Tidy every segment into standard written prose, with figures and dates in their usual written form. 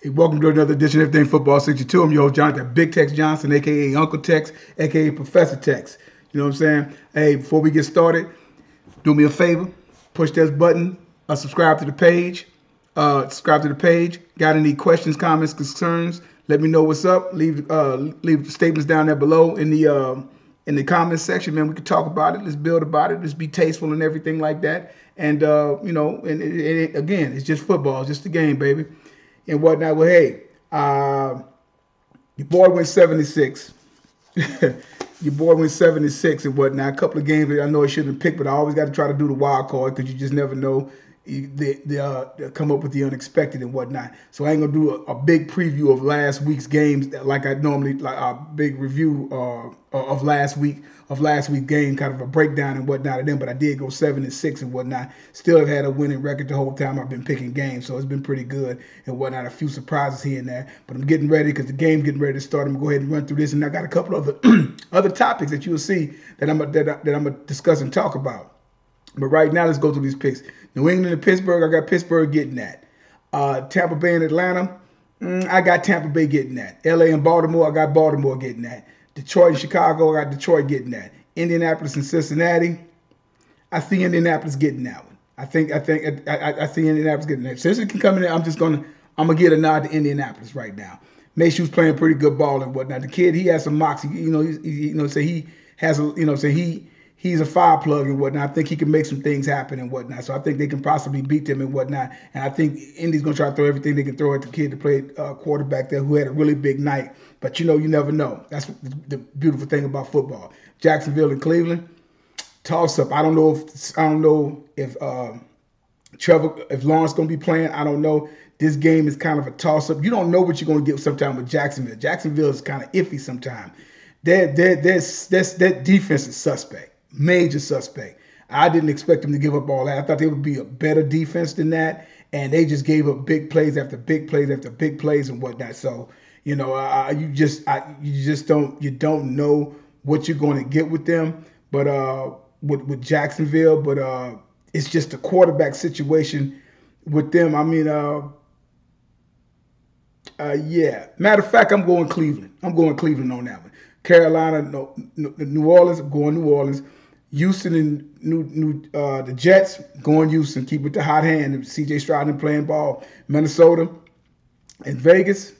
Hey, welcome to another edition of Everything Football 62. I'm your host, Jonathan Big Tex Johnson, a.k.a. Uncle Tex, a.k.a. Professor Tex. You know what I'm saying? Hey, before we get started, do me a favor. Push that button. Subscribe to the page. Got any questions, comments, concerns? Let me know what's up. Leave the statements down there below in the comments section, man. We can talk about it. Let's build about it. Let's be tasteful and everything like that. And again, it's just football. It's just a game, baby. And whatnot. Well, hey, your boy went 76. Your boy went 76 and whatnot. A couple of games that I know I shouldn't have picked, but I always got to try to do the wild card because you just never know. They come up with the unexpected and whatnot. So I ain't gonna do a big preview of last week's games like I normally, like a big review of last week's game, kind of a breakdown and whatnot of them. But I did go 7-6 and whatnot. Still have had a winning record the whole time I've been picking games, so it's been pretty good and whatnot. A few surprises here and there, but I'm getting ready because the game's getting ready to start. I'm gonna go ahead and run through this, and I got a couple of other topics that you'll see that I'm gonna discuss and talk about. But right now, let's go through these picks. New England and Pittsburgh, I got Pittsburgh getting that. Tampa Bay and Atlanta, I got Tampa Bay getting that. LA and Baltimore, I got Baltimore getting that. Detroit and Chicago, I got Detroit getting that. Indianapolis and Cincinnati, I see Indianapolis getting that one. I see Indianapolis getting that. Since it can come in there, I'm gonna get a nod to Indianapolis right now. Mayshew's playing pretty good ball and whatnot. The kid, he has some moxie. He's a fire plug and whatnot. I think he can make some things happen and whatnot. So I think they can possibly beat them and whatnot. And I think Indy's going to try to throw everything they can throw at the kid to play quarterback there who had a really big night. But, you never know. That's the beautiful thing about football. Jacksonville and Cleveland, toss-up. I don't know if Lawrence going to be playing. I don't know. This game is kind of a toss-up. You don't know what you're going to get sometimes with Jacksonville. Jacksonville is kind of iffy sometimes. That defense is suspect. Major suspect. I didn't expect them to give up all that. I thought they would be a better defense than that, and they just gave up big plays after big plays after big plays and whatnot. So you don't know what you're going to get with them, but with Jacksonville, but it's just a quarterback situation with them. I mean, yeah. Matter of fact, I'm going Cleveland. I'm going Cleveland on that one. Carolina, New Orleans. I'm going New Orleans. Houston and the Jets, going Houston. Keep with the hot hand. C.J. Stroud playing ball. Minnesota and Vegas.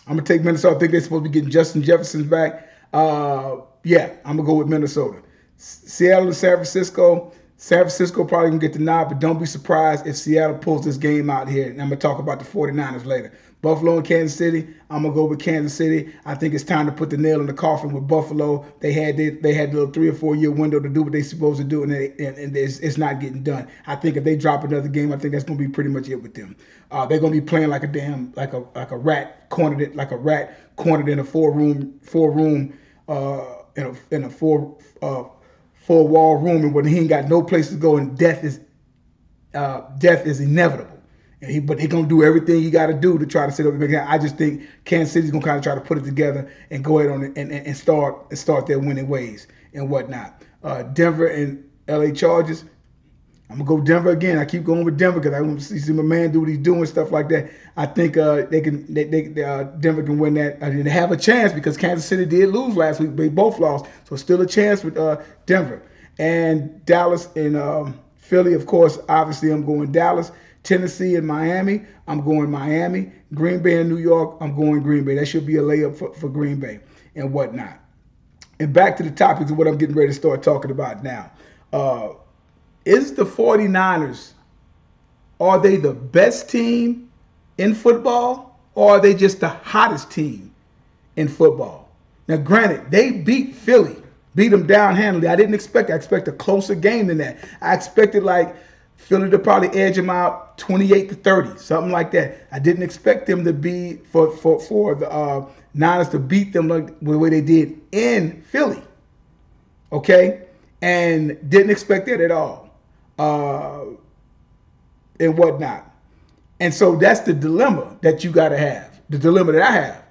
I'm going to take Minnesota. I think they're supposed to be getting Justin Jefferson back. Yeah, I'm going to go with Minnesota. Seattle and San Francisco. San Francisco probably going to get the nod, but don't be surprised if Seattle pulls this game out here. And I'm going to talk about the 49ers later. Buffalo and Kansas City, I'm going to go with Kansas City. I think it's time to put the nail in the coffin with Buffalo. They had a little 3 or 4 year window to do what they're supposed to do, and it's not getting done. I think if they drop another game, I think that's going to be pretty much it with them. They're going to be playing like a rat cornered in a four wall room, and when he ain't got no place to go, and death is inevitable. But they're going to do everything you got to do to try to sit up and make it happen. I just think Kansas City's going to kind of try to put it together and go ahead on it and start their winning ways and whatnot. Denver and LA Chargers, I'm going to go Denver again. I keep going with Denver because I want to see my man do what he's doing, stuff like that. I think Denver can win that. They have a chance because Kansas City did lose last week. They both lost. So still a chance with Denver. And Dallas and Philly, of course, obviously I'm going Dallas. Tennessee and Miami, I'm going Miami. Green Bay and New York, I'm going Green Bay. That should be a layup for Green Bay and whatnot. And back to the topics of what I'm getting ready to start talking about now. Is the 49ers, are they the best team in football, or are they just the hottest team in football? Now, granted, they beat Philly, beat them down-handedly. I expect a closer game than that. I expected Philly to probably edge them out 28-30, something like that. I didn't expect them to be for the Niners to beat them like the way they did in Philly. Okay? And didn't expect that at all. And whatnot. And so that's the dilemma that you got to have. The dilemma that I have.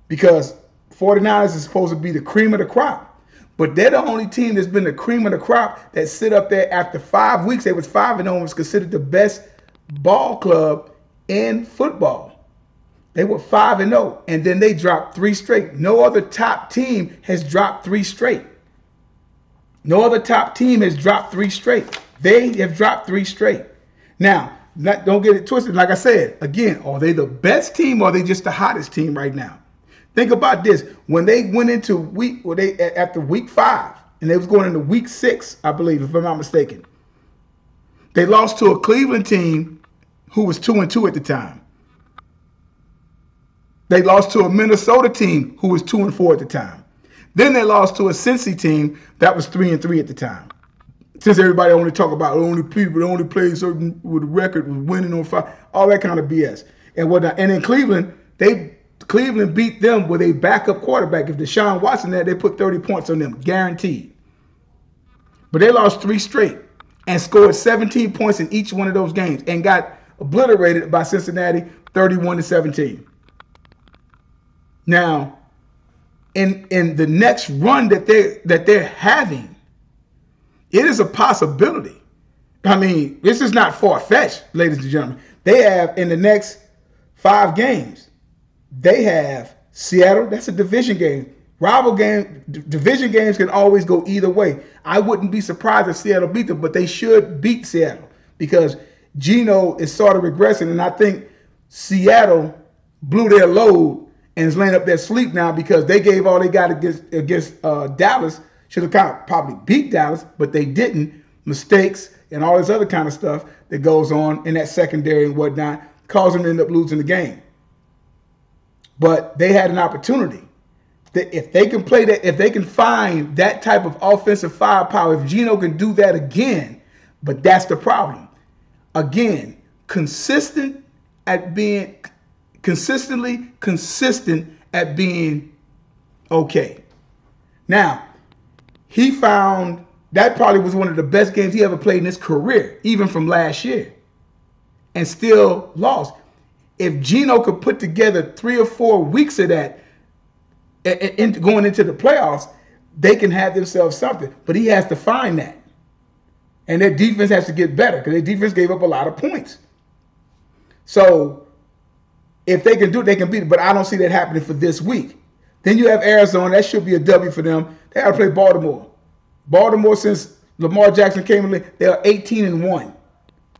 Because 49ers is supposed to be the cream of the crop. But they're the only team that's been the cream of the crop that sit up there after 5 weeks. They was 5-0 and was considered the best ball club in football. They were 5-0, and then they dropped 3 straight. No other top team has dropped 3 straight. No other top team has dropped 3 straight. They have dropped 3 straight. Now, don't get it twisted. Like I said, again, are they the best team or are they just the hottest team right now? Think about this. When they went into after week 5, and they was going into week 6, I believe, if I'm not mistaken, they lost to a Cleveland team who was 2-2 at the time. They lost to a Minnesota team who was 2-4 at the time. Then they lost to a Cincy team that was 3-3 at the time. Since everybody only talk about only people that only play certain with a record was winning on 5, all that kind of BS and whatnot. And in Cleveland, Cleveland beat them with a backup quarterback. If Deshaun Watson there, they put 30 points on them, guaranteed. But they lost 3 straight and scored 17 points in each one of those games and got obliterated by Cincinnati 31-17. Now, in the next run that they're having, it is a possibility. I mean, this is not far-fetched, ladies and gentlemen. They have, in the next 5 games, they have Seattle. That's a division game. Rival game, division games can always go either way. I wouldn't be surprised if Seattle beat them, but they should beat Seattle because Geno is sort of regressing, and I think Seattle blew their load and is laying up their sleep now because they gave all they got against Dallas. Should have kind of probably beat Dallas, but they didn't. Mistakes and all this other kind of stuff that goes on in that secondary and whatnot caused them to end up losing the game. But they had an opportunity. If they can play that, if they can find that type of offensive firepower, if Geno can do that again, but that's the problem. Again, consistently consistent at being okay. Now, he found that probably was one of the best games he ever played in his career, even from last year, and still lost. If Geno could put together 3 or 4 weeks of that and going into the playoffs, they can have themselves something. But he has to find that. And their defense has to get better because their defense gave up a lot of points. So if they can do it, they can beat it. But I don't see that happening for this week. Then you have Arizona. That should be a W for them. They got to play Baltimore. Baltimore, since Lamar Jackson came in, they are 18-1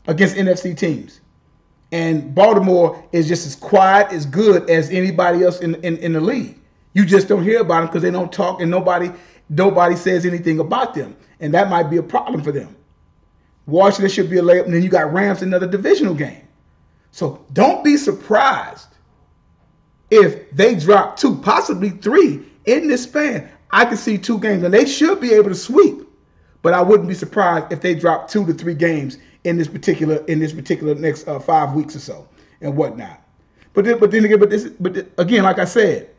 against NFC teams. And Baltimore is just as quiet, as good as anybody else in the league. You just don't hear about them because they don't talk and nobody says anything about them. And that might be a problem for them. Washington should be a layup. And then you got Rams, another divisional game. So don't be surprised if they drop 2, possibly 3 in this span. I can see 2 games, and they should be able to sweep. But I wouldn't be surprised if they drop 2 to 3 games in this particular next 5 weeks or so and whatnot. But again, like I said,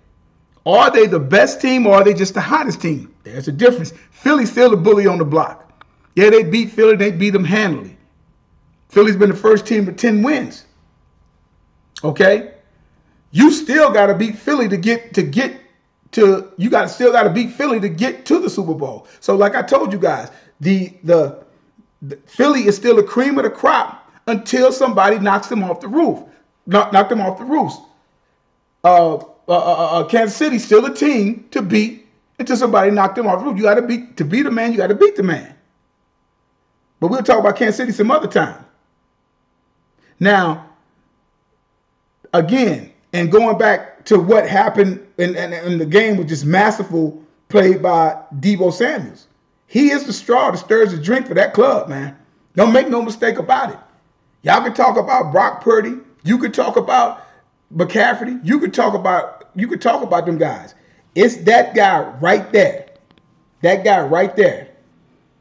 are they the best team or are they just the hottest team? There's a difference. Philly's still the bully on the block. Yeah, they beat Philly. They beat them handily. Philly's been the first team with 10 wins. Okay, you still got to beat Philly to get to. You still got to beat Philly to get to the Super Bowl. So, like I told you guys, the Philly is still the cream of the crop until somebody knocks them off the roof. Knock them off the roof. Kansas City still a team to beat until somebody knocked them off the roof. You got to beat a man. You got to beat the man. But we'll talk about Kansas City some other time. Now, again, and going back to what happened in the game with this masterful play by Deebo Samuels. He is the straw that stirs the drink for that club, man. Don't make no mistake about it. Y'all can talk about Brock Purdy. You could talk about McCaffrey. You could talk about them guys. It's that guy right there. That guy right there.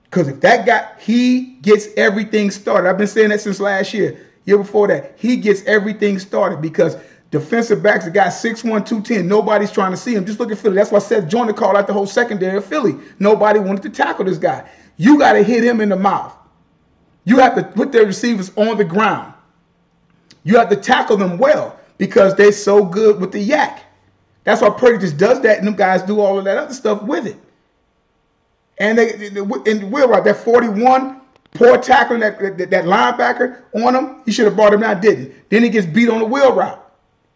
Because if that guy, he gets everything started. I've been saying that since last year. Year before that, he gets everything started because defensive backs, the guy 6'1", 210, nobody's trying to see him. Just look at Philly. That's why Seth Joyner called out the whole secondary of Philly. Nobody wanted to tackle this guy. You got to hit him in the mouth. You have to put their receivers on the ground. You have to tackle them well because they're so good with the yak. That's why Purdy just does that, and them guys do all of that other stuff with it. And we're right, that 41, poor tackling that linebacker on him, he should have brought him down, didn't. Then he gets beat on the wheel route.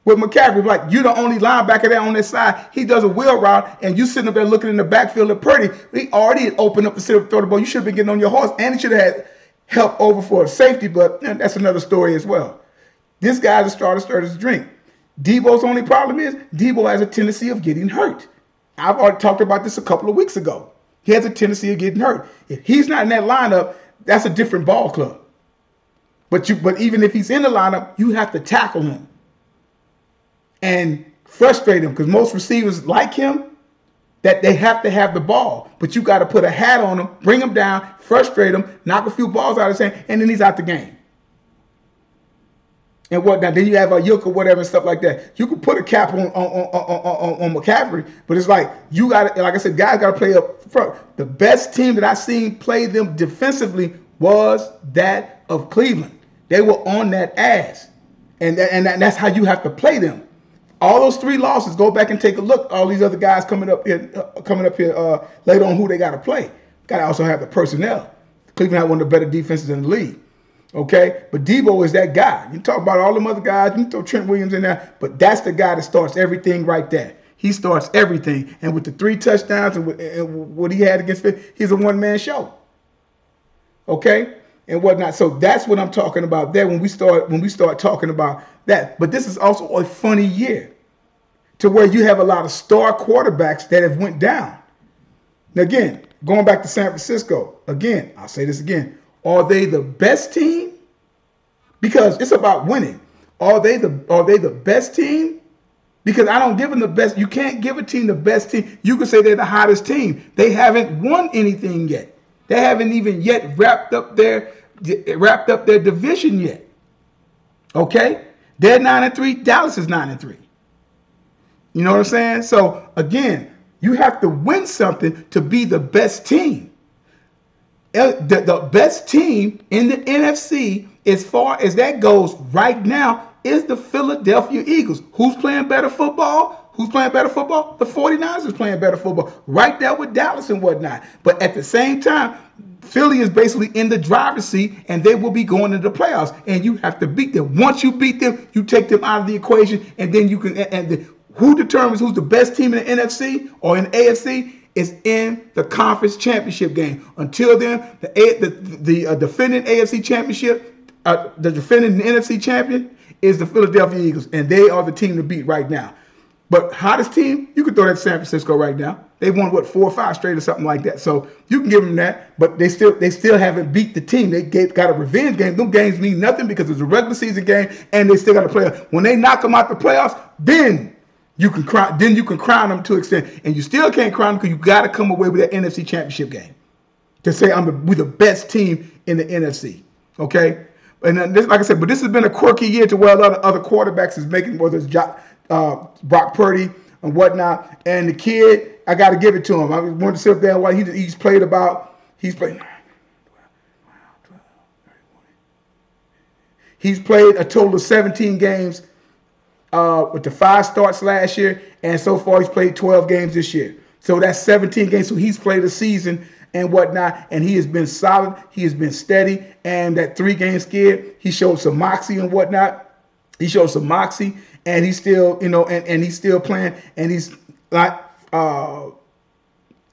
with McCaffrey. Like, you're the only linebacker there on this side. He does a wheel route, and you sitting up there looking in the backfield at Purdy. He already opened up the center throw the ball. You should have been getting on your horse, and he should have had help over for a safety, but that's another story as well. This guy's a starter, starter's drink. Deebo's only problem is Deebo has a tendency of getting hurt. I've already talked about this a couple of weeks ago. He has a tendency of getting hurt. If he's not in that lineup, that's a different ball club. But even if he's in the lineup, you have to tackle him and frustrate him, because most receivers like him, that they have to have the ball. But you got to put a hat on him, bring him down, frustrate him, knock a few balls out of his hand, and then he's out the game. And whatnot. Then you have a Yook or whatever and stuff like that. You can put a cap on McCaffrey, but it's like you got to, like I said, guys got to play up front. The best team that I seen play them defensively was that of Cleveland. They were on that ass, and that's how you have to play them. All those 3 losses, go back and take a look. All these other guys coming up here later on, who they got to play. Got to also have the personnel. Cleveland had one of the better defenses in the league. Okay, but Deebo is that guy. You talk about all them other guys. You can throw Trent Williams in there, but that's the guy that starts everything right there. He starts everything, and with the 3 touchdowns and what he had against it, he's a one-man show. Okay, and whatnot. So that's what I'm talking about there when we start talking about that. But this is also a funny year, to where you have a lot of star quarterbacks that have went down. Now again, going back to San Francisco, again, I'll say this again. Are they the best team? Because it's about winning. Are they the best team? Because I don't give them the best. You can't give a team the best team. You can say they're the hottest team. They haven't won anything yet. They haven't even yet wrapped up their division yet. Okay? They're 9-3. Dallas is 9-3. You know what I'm saying? So again, you have to win something to be the best team. The best team in the NFC, as far as that goes right now, is the Philadelphia Eagles. Who's playing better football? The 49ers is playing better football. Right there with Dallas and whatnot. But at the same time, Philly is basically in the driver's seat, and they will be going into the playoffs. And you have to beat them. Once you beat them, you take them out of the equation, and then you can. Who determines who's the best team in the NFC or in the AFC? Is in the conference championship game. Until then, the defending AFC championship, the defending NFC champion is the Philadelphia Eagles, and they are the team to beat right now. But hottest team, you can throw that to San Francisco right now. They won 4 or 5 straight or something like that. So you can give them that, but they still haven't beat the team. They got a revenge game. Them games mean nothing because it's a regular season game, and they still got to play. When they knock them out the playoffs, then you can crown them to an extent, and you still can't crown them because you got to come away with that NFC Championship game to say we're the best team in the NFC. Okay, and then like I said, but this has been a quirky year to where a lot of other quarterbacks is making, whether it's Brock Purdy and whatnot, and the kid, I got to give it to him. I wanted to sit up there while he's played. He's played a total of 17 games. With the 5 starts last year, and so far he's played 12 games this year. So that's 17 games. So he's played a season and whatnot, and he has been solid. He has been steady, and that 3-game skid, he showed some moxie and whatnot. He showed some moxie, and he's still, and he's still playing, and he's not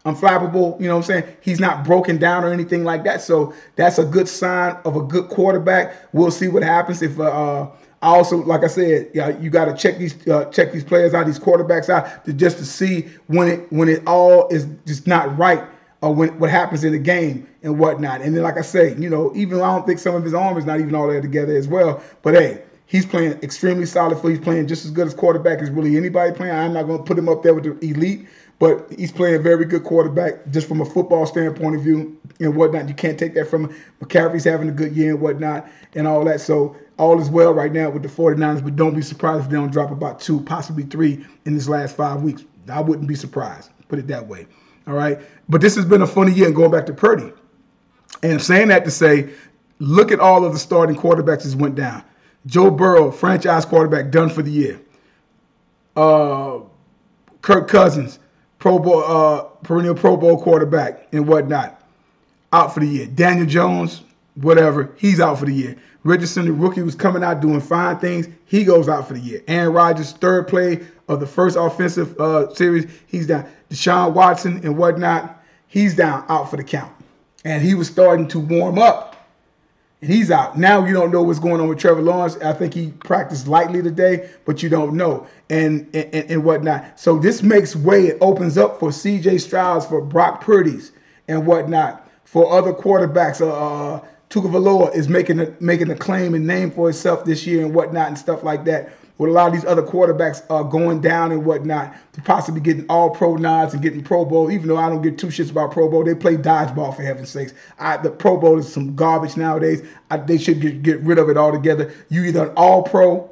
unflappable. You know what I'm saying? He's not broken down or anything like that. So that's a good sign of a good quarterback. We'll see what happens if. I also, like I said, you got to check these players out, these quarterbacks out, to see when it all is just not right, or what happens in the game and whatnot. And then, like I say, even I don't think some of his arm is not even all there together as well. But hey, he's playing extremely solid. He's playing just as good as quarterback as really anybody playing. I'm not going to put him up there with the elite, but he's playing a very good quarterback just from a football standpoint of view and whatnot. You can't take that from him. McCaffrey's having a good year and whatnot and all that. So all is well right now with the 49ers, but don't be surprised if they don't drop about 2, possibly 3 in this last 5 weeks. I wouldn't be surprised, put it that way. All right. But this has been a funny year, and going back to Purdy. And I'm saying that to say, look at all of the starting quarterbacks that went down. Joe Burrow, franchise quarterback, done for the year. Kirk Cousins, perennial Pro Bowl quarterback and whatnot, out for the year. Daniel Jones, whatever, he's out for the year. Richardson, the rookie, was coming out doing fine things. He goes out for the year. Aaron Rodgers, third play of the first offensive series, he's down. Deshaun Watson and whatnot, he's down, out for the count. And he was starting to warm up. And he's out. Now you don't know what's going on with Trevor Lawrence. I think he practiced lightly today, but you don't know. And whatnot. So this makes way. It opens up for C.J. Stroud, for Brock Purdy's and whatnot, for other quarterbacks. Tagovailoa is making a claim and name for himself this year and whatnot and stuff like that. With a lot of these other quarterbacks going down and whatnot, to possibly getting all pro nods and getting Pro Bowl, even though I don't give two shits about Pro Bowl. They play dodgeball, for heaven's sakes. The Pro Bowl is some garbage nowadays. They should get rid of it altogether. You either an all pro, or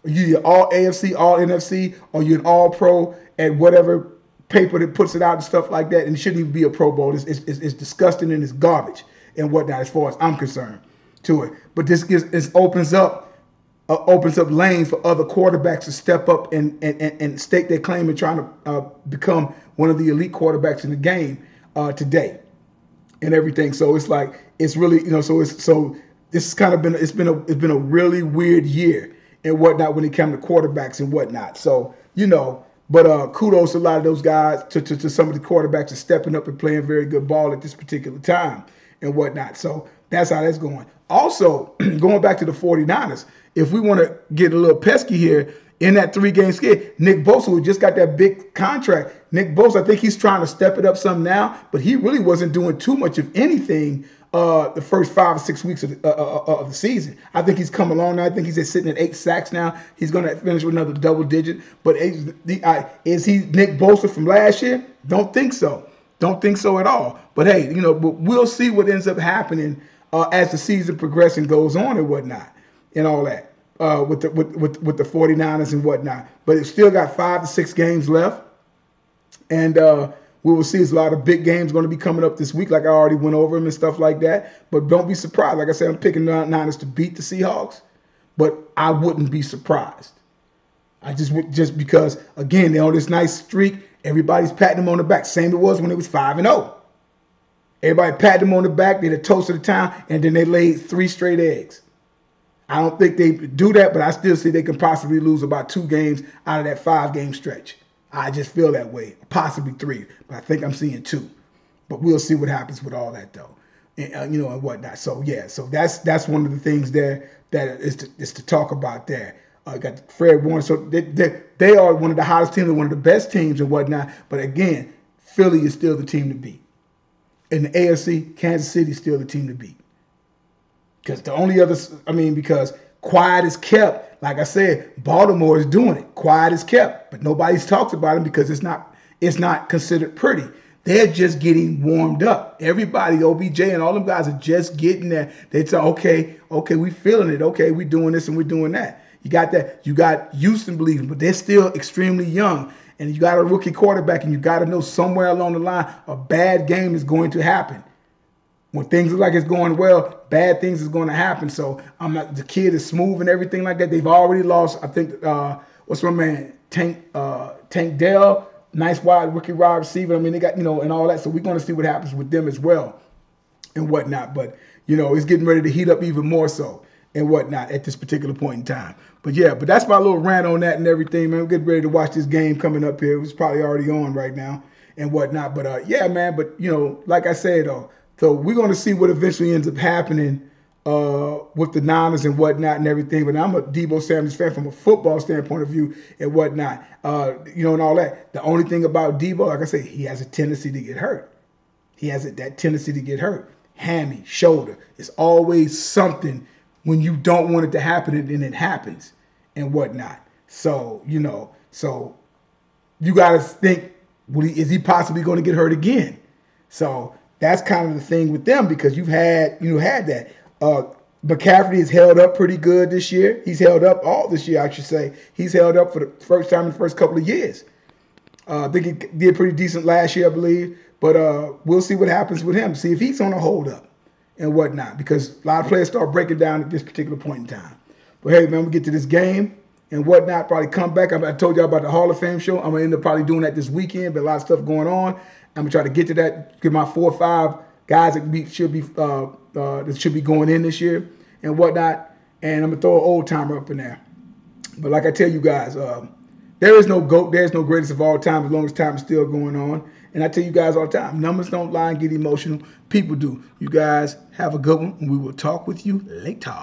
you either all AFC, all NFC, or you're an all pro at whatever paper that puts it out and stuff like that. And it shouldn't even be a Pro Bowl. It's disgusting and it's garbage and whatnot, as far as I'm concerned, to it. But this opens up lanes for other quarterbacks to step up and stake their claim in trying to become one of the elite quarterbacks in the game today and everything. So it's like, it's really, so this has kind of been, it's been a really weird year and whatnot when it comes to quarterbacks and whatnot. So, but kudos to a lot of those guys, to some of the quarterbacks are stepping up and playing very good ball at this particular time and whatnot. So that's how that's going. Also, going back to the 49ers, if we want to get a little pesky here, in that 3-game skid, Nick Bosa, who just got that big contract, Nick Bosa, I think he's trying to step it up some now, but he really wasn't doing too much of anything the first 5 or 6 weeks of the season. I think he's come along now. I think he's sitting at 8 sacks now. He's going to finish with another double digit. But is he Nick Bosa from last year? Don't think so. Don't think so at all. But hey, but we'll see what ends up happening as the season progresses and goes on and whatnot and all that. With the 49ers and whatnot. But it's still got 5 to 6 games left. And we will see. There's a lot of big games going to be coming up this week, like I already went over them and stuff like that. But don't be surprised. Like I said, I'm picking the Niners to beat the Seahawks. But I wouldn't be surprised. I just because, again, they're on this nice streak. Everybody's patting them on the back. Same it was when it was 5-0. Everybody patted them on the back. They're the toast of the town. And then they laid 3 straight eggs. I don't think they do that, but I still see they can possibly lose about 2 games out of that 5-game stretch. I just feel that way. Possibly 3, but I think I'm seeing 2. But we'll see what happens with all that, though, and and whatnot. So yeah, so that's one of the things there that is to talk about there. Got Fred Warner. So they are one of the hottest teams and one of the best teams and whatnot. But again, Philly is still the team to beat. In the AFC, Kansas City is still the team to beat. Because the only other, because quiet is kept. Like I said, Baltimore is doing it. Quiet is kept, but nobody's talks about them because it's not considered pretty. They're just getting warmed up. Everybody, OBJ and all them guys are just getting there. They say, okay, we feeling it. Okay, we doing this and we're doing that. You got that. You got Houston believing, but they're still extremely young. And you got a rookie quarterback, and you got to know somewhere along the line a bad game is going to happen. When things look like it's going well, bad things is going to happen. So the kid is smooth and everything like that. They've already lost, I think, what's my man, Tank Dell, nice wide rookie wide receiver. They got, and all that. So we're going to see what happens with them as well and whatnot. But, it's getting ready to heat up even more so and whatnot at this particular point in time. But yeah, but that's my little rant on that and everything, man. We're getting ready to watch this game coming up here. It's probably already on right now and whatnot. But yeah, man. But, like I said, though, so we're going to see what eventually ends up happening with the Niners and whatnot and everything. But I'm a Deebo Samuels fan from a football standpoint of view and whatnot, and all that. The only thing about Deebo, like I say, he has a tendency to get hurt. He has that tendency to get hurt. Hammy, shoulder. It's always something when you don't want it to happen and then it happens and whatnot. So, so you got to think, is he possibly going to get hurt again? So that's kind of the thing with them because you had that. McCaffrey is held up pretty good this year. He's held up all this year, I should say. He's held up for the first time in the first couple of years. I think he did pretty decent last year, I believe. But we'll see what happens with him. See if he's on a hold up and whatnot because a lot of players start breaking down at this particular point in time. But hey, man, we get to this game and whatnot. Probably come back. I told you about the Hall of Fame show. I'm going to end up probably doing that this weekend, but a lot of stuff going on. I'm going to try to get to that, get my 4 or 5 guys that should be going in this year and whatnot. And I'm gonna throw an old timer up in there. But like I tell you guys, there is no GOAT, there's no greatest of all time as long as time is still going on. And I tell you guys all the time, numbers don't lie and get emotional. People do. You guys have a good one, and we will talk with you later.